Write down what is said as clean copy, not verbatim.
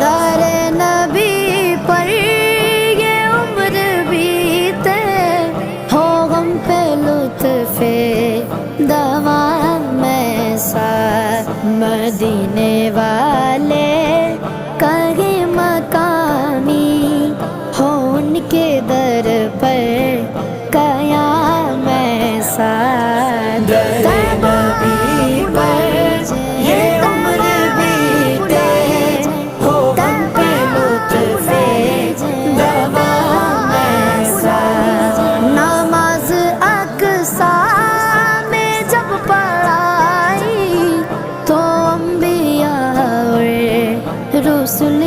دار نبی پر یہ عمر بیتے، ہو غم پہ لطف دوام میں ساتھ، مدینے والے کہیں مقامی ہو ان کے در پر قیام ایسا۔ در نبی پر یہ عمر بیتے، ہو غم پہ لطف دوام ایسا۔ نماز اقصی میں جب پڑھائی تو انبیاء اور رسل